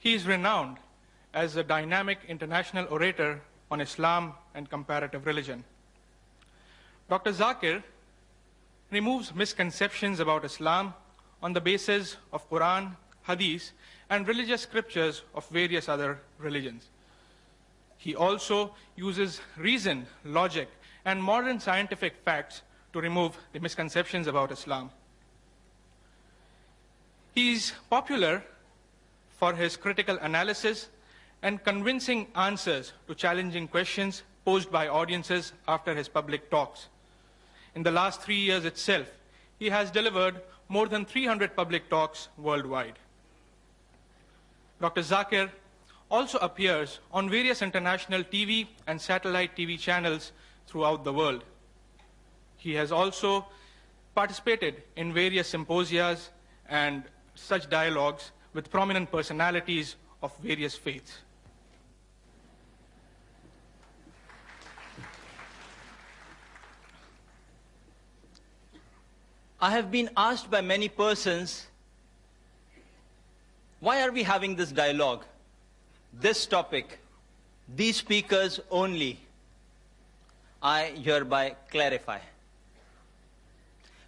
He is renowned as a dynamic international orator on Islam and comparative religion. Dr. Zakir removes misconceptions about Islam on the basis of Quran, Hadith, and religious scriptures of various other religions. He also uses reason, logic, and modern scientific facts to remove the misconceptions about Islam. He is popular for his critical analysis and convincing answers to challenging questions posed by audiences after his public talks. In the last 3 years itself, he has delivered more than 300 public talks worldwide. Dr. Zakir also appears on various international TV and satellite TV channels throughout the world. He has also participated in various symposia and such dialogues with prominent personalities of various faiths. I have been asked by many persons, why are we having this dialogue, this topic, these speakers only? I hereby clarify.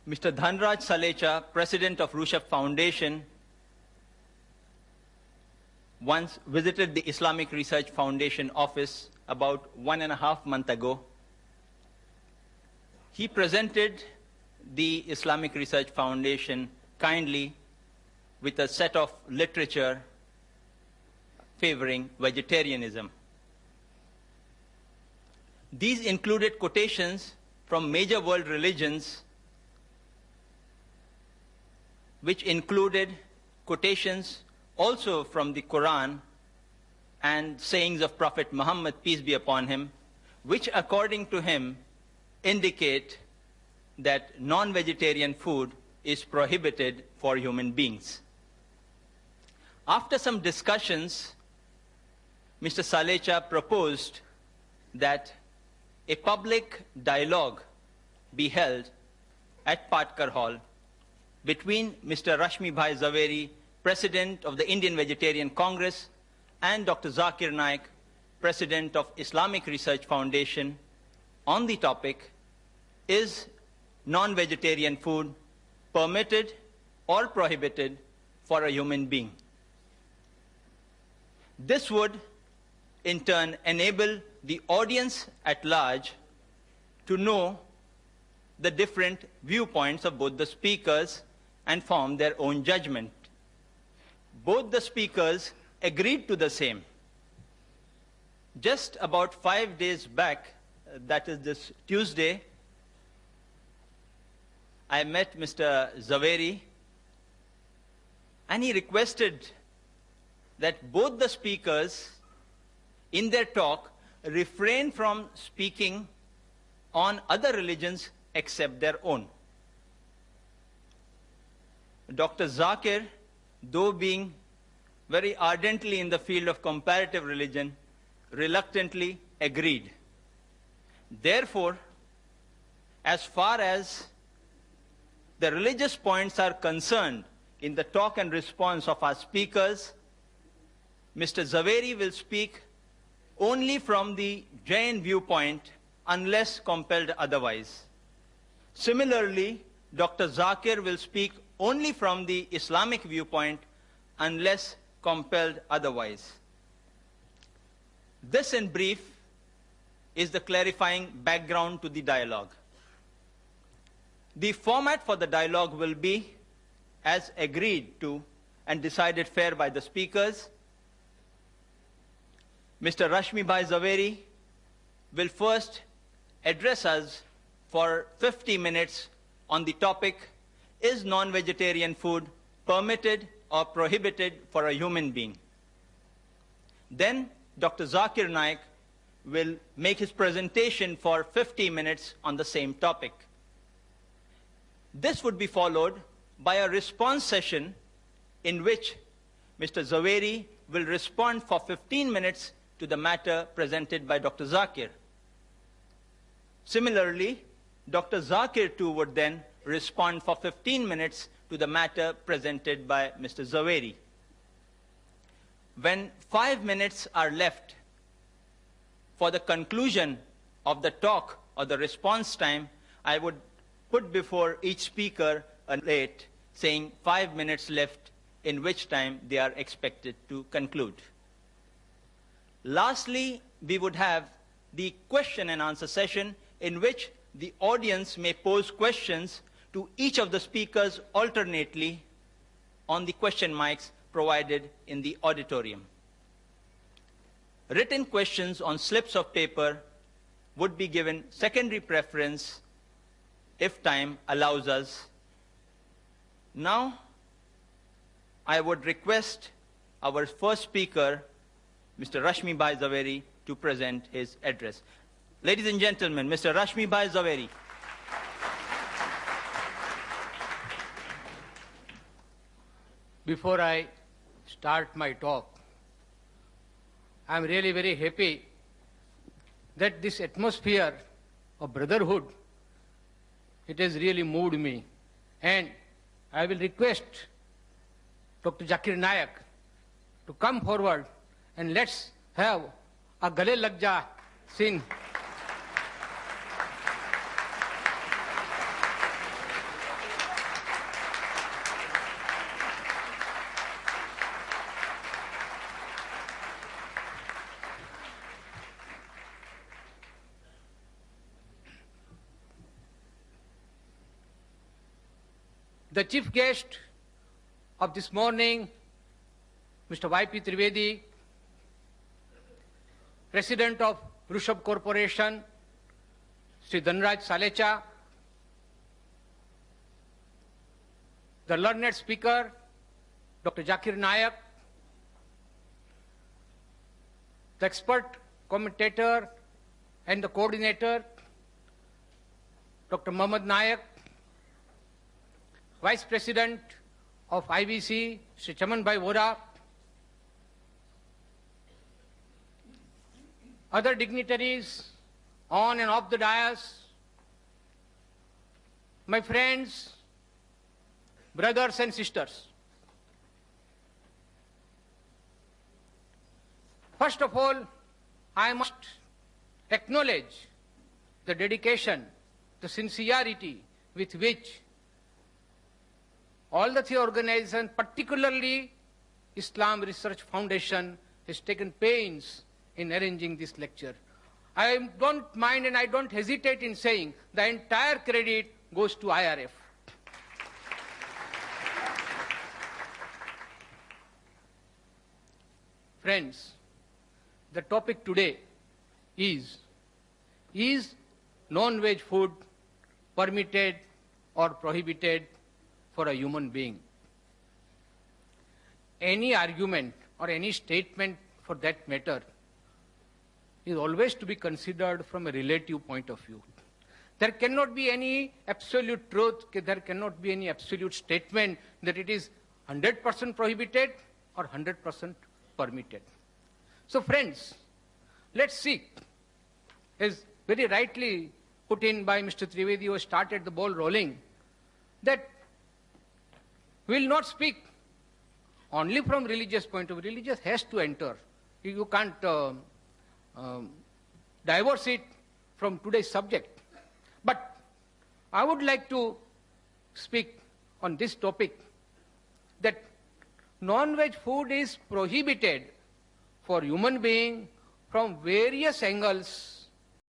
Mr. Dhanraj Salecha, President of Rushabh Foundation, once visited the Islamic Research Foundation office about 1.5 months ago. He presented the Islamic Research Foundation kindly with a set of literature favoring vegetarianism. These included quotations from major world religions, which included quotations also from the Quran and sayings of Prophet Muhammad, peace be upon him, which according to him indicate that non-vegetarian food is prohibited for human beings. After some discussions, Mr. Salecha proposed that a public dialogue be held at Patkar Hall between Mr. Rashmi Bhai Zaveri, President of the Indian Vegetarian Congress, and Dr. Zakir Naik, President of Islamic Research Foundation, on the topic, is non-vegetarian food permitted or prohibited for a human being? This would, in turn, enable the audience at large to know the different viewpoints of both the speakers and form their own judgment. Both the speakers agreed to the same. Just about 5 days back, that is this Tuesday, I met Mr. Zaveri, and he requested that both the speakers in their talk refrain from speaking on other religions except their own. Dr. Zakir, though being very ardently in the field of comparative religion, reluctantly agreed. Therefore, as far as the religious points are concerned in the talk and response of our speakers, Mr. Zaveri will speak only from the Jain viewpoint unless compelled otherwise. Similarly, Dr. Zakir will speak only from the Islamic viewpoint unless compelled otherwise. This, in brief, is the clarifying background to the dialogue. The format for the dialogue will be as agreed to and decided fair by the speakers. Mr. Rashmi Bhai Zaveri will first address us for 50 minutes on the topic, is non-vegetarian food permitted or prohibited for a human being? Then Dr. Zakir Naik will make his presentation for 50 minutes on the same topic. This would be followed by a response session in which Mr. Zaveri will respond for 15 minutes to the matter presented by Dr. Zakir. Similarly, Dr. Zakir too would then respond for 15 minutes to the matter presented by Mr. Zaveri. when 5 minutes are left for the conclusion of the talk or the response time, I would put before each speaker a plate saying 5 minutes left, in which time they are expected to conclude. Lastly, we would have the question and answer session, in which the audience may pose questions to each of the speakers alternately on the question mics provided in the auditorium. Written questions on slips of paper would be given secondary preference if time allows us. Now, I would request our first speaker, Mr. Rashmi Bhai Zaveri, to present his address. Ladies and gentlemen, Mr. Rashmi Bhai Zaveri. Before I start my talk, I am really very happy that this atmosphere of brotherhood, it has really moved me. And I will request Dr. Zakir Naik to come forward and let's have a Gale Lag Ja scene. The chief guest of this morning, Mr. Y.P. Trivedi, President of Rushabh Corporation, Sri Dhanraj Salecha, the learned speaker, Dr. Zakir Naik, the expert commentator and the coordinator, Dr. Mohammad Naik, Vice President of IBC, Sri Chaman Bhai Vora, other dignitaries on and off the dais, my friends, brothers and sisters. First of all, I must acknowledge the dedication, the sincerity with which all the three organizations, particularly Islam Research Foundation, has taken pains in arranging this lecture. I don't mind and I don't hesitate in saying the entire credit goes to IRF. Friends, the topic today is non-veg food permitted or prohibited for a human being? Any argument or any statement for that matter is always to be considered from a relative point of view. There cannot be any absolute truth, there cannot be any absolute statement that it is 100% prohibited or 100% permitted. So friends, let's see, as very rightly put in by Mr. Trivedi, who started the ball rolling, that we will not speak only from religious point of view. Religious has to enter. You can't divorce it from today's subject. But I would like to speak on this topic, that non-veg food is prohibited for human being from various angles